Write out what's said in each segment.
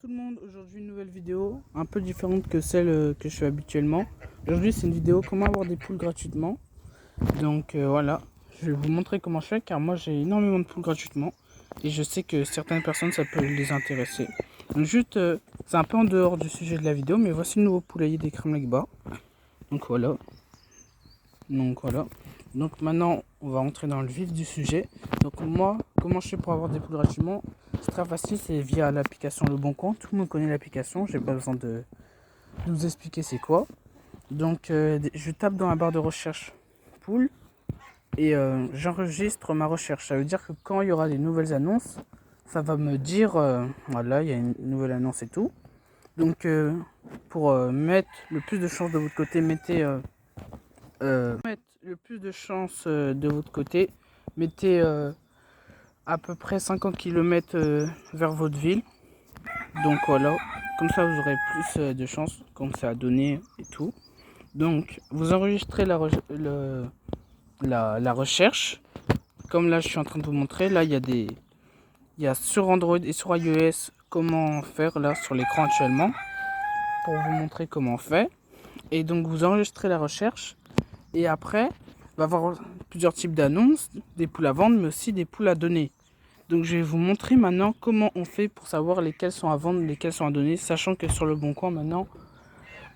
Tout le monde, aujourd'hui une nouvelle vidéo un peu différente que celle que je fais habituellement. Aujourd'hui c'est une vidéo comment avoir des poules gratuitement. Donc voilà, je vais vous montrer comment je fais car moi j'ai énormément de poules gratuitement et je sais que certaines personnes ça peut les intéresser. Donc juste, c'est un peu en dehors du sujet de la vidéo, mais voici le nouveau poulailler des Kremlegba. Donc voilà. Donc maintenant, on va entrer dans le vif du sujet. Donc moi, comment je fais pour avoir des poules gratuitement? C'est très facile, c'est via l'application Le Bon Coin. Tout le monde connaît l'application, j'ai pas besoin de vous expliquer c'est quoi. Donc je tape dans la barre de recherche poule et j'enregistre ma recherche. Ça veut dire que quand il y aura des nouvelles annonces, ça va me dire, voilà, il y a une nouvelle annonce et tout. Donc pour mettre le plus de chance de votre côté, mettre le plus de chance de votre côté, mettez à peu près 50 km vers votre ville. Donc voilà, comme ça vous aurez plus de chance, comme ça a donné et tout. Donc vous enregistrez la recherche. Comme là je suis en train de vous montrer, là il y a sur Android et sur iOS comment faire là sur l'écran actuellement. Pour vous montrer comment on fait. Et donc vous enregistrez la recherche. Et après, il va y avoir plusieurs types d'annonces, des poules à vendre, mais aussi des poules à donner. Donc je vais vous montrer maintenant comment on fait pour savoir lesquelles sont à vendre, lesquelles sont à donner, sachant que sur le Bon Coin maintenant,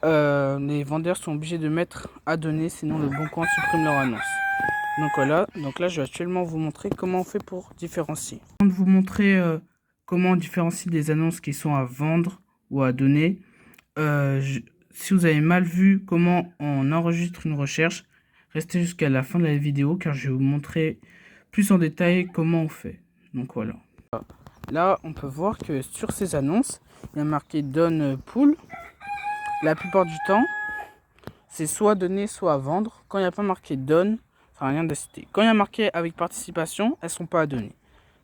les vendeurs sont obligés de mettre à donner, sinon le Bon Coin supprime leur annonce. Donc voilà, donc là je vais actuellement vous montrer comment on fait pour différencier. Avant de vous montrer comment on différencie des annonces qui sont à vendre ou à donner, si vous avez mal vu comment on enregistre une recherche, restez jusqu'à la fin de la vidéo car je vais vous montrer plus en détail comment on fait. Donc voilà. Là, on peut voir que sur ces annonces, il y a marqué Donne poule. La plupart du temps, c'est soit donné, soit à vendre. Quand il n'y a pas marqué Donne, ça n'a rien d'incité. Quand il y a marqué avec participation, elles ne sont pas à donner.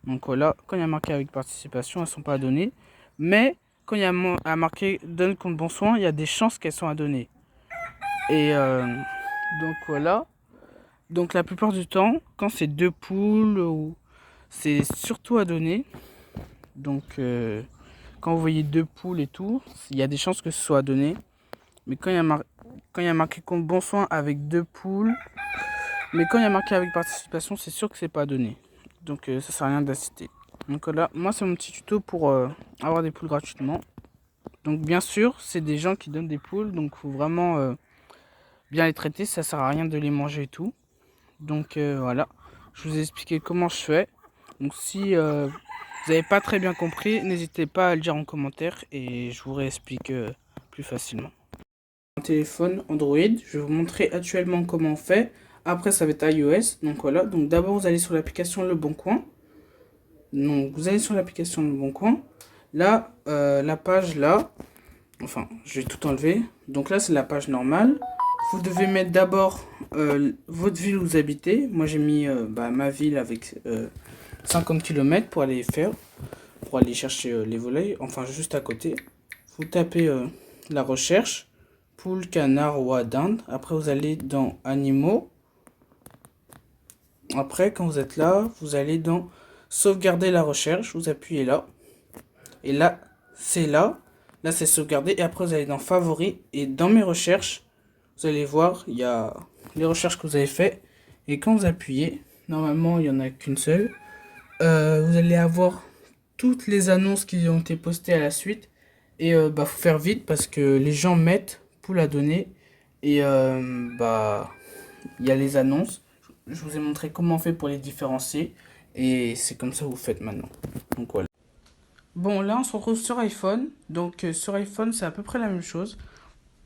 Donc voilà, quand il y a marqué avec participation, elles ne sont pas à donner. Mais quand il y a marqué Donne compte bon soin, il y a des chances qu'elles sont à donner. Et donc voilà. Donc la plupart du temps, quand c'est deux poules, c'est surtout à donner. Donc quand vous voyez deux poules et tout, il y a des chances que ce soit à donner. Mais quand il y a marqué compte bon soin avec deux poules, mais quand il y a marqué avec participation, c'est sûr que c'est pas à donner. Donc ça sert à rien d'inciter. Donc là, moi c'est mon petit tuto pour avoir des poules gratuitement. Donc bien sûr, c'est des gens qui donnent des poules, donc il faut vraiment bien les traiter, ça sert à rien de les manger et tout. Donc voilà, je vous ai expliqué comment je fais. Donc si vous n'avez pas très bien compris, n'hésitez pas à le dire en commentaire et je vous réexplique plus facilement. Un téléphone Android, je vais vous montrer actuellement comment on fait. Après ça va être iOS, donc voilà. Donc d'abord vous allez sur l'application Le Bon Coin. Donc vous allez sur l'application Le Bon Coin. Là, la page là, enfin je vais tout enlever. Donc là c'est la page normale. Vous devez mettre d'abord votre ville où vous habitez. Moi j'ai mis ma ville avec 50 km pour aller chercher les volailles, enfin juste à côté. Vous tapez la recherche, poule, canard, oie, dinde. Après vous allez dans animaux. Après quand vous êtes là, vous allez dans sauvegarder la recherche, vous appuyez là. Et là, c'est là. Là c'est sauvegarder. Et après vous allez dans favoris. Et dans mes recherches, vous allez voir, il y a les recherches que vous avez fait. Et quand vous appuyez, normalement il n'y en a qu'une seule. Vous allez avoir toutes les annonces qui ont été postées à la suite. Et faut faire vite parce que les gens mettent poule à donner. Et il y a les annonces. Je vous ai montré comment on fait pour les différencier. Et c'est comme ça que vous faites maintenant. Donc voilà. Bon, là on se retrouve sur iPhone. Donc sur iPhone, c'est à peu près la même chose.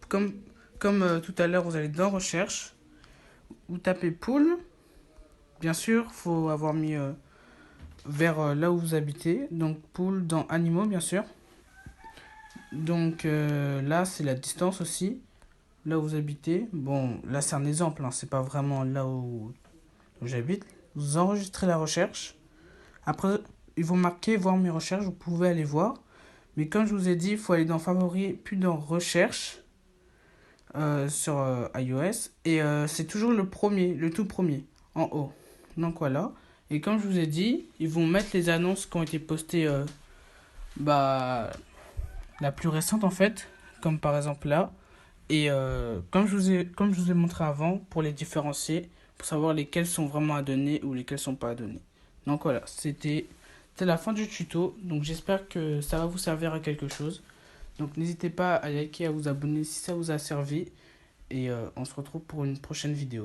Comme, tout à l'heure, vous allez dans recherche. Vous tapez poule. Bien sûr, il faut avoir mis vers là où vous habitez. Donc poule dans animaux, bien sûr. Donc là, c'est la distance aussi. Là où vous habitez. Bon, là, c'est un exemple. Hein, c'est pas vraiment là où j'habite. Vous enregistrez la recherche. Après, ils vont marquer voir mes recherches. Vous pouvez aller voir. Mais comme je vous ai dit, il faut aller dans favoris, puis dans recherche sur iOS. Et c'est toujours le premier, le tout premier, en haut. Donc voilà. Et comme je vous ai dit, ils vont mettre les annonces qui ont été postées la plus récente en fait, comme par exemple là. Et comme je vous ai montré avant, pour les différencier, pour savoir lesquels sont vraiment à donner ou lesquels sont pas à donner. Donc voilà, c'était la fin du tuto. Donc j'espère que ça va vous servir à quelque chose. Donc n'hésitez pas à liker, à vous abonner si ça vous a servi. Et on se retrouve pour une prochaine vidéo.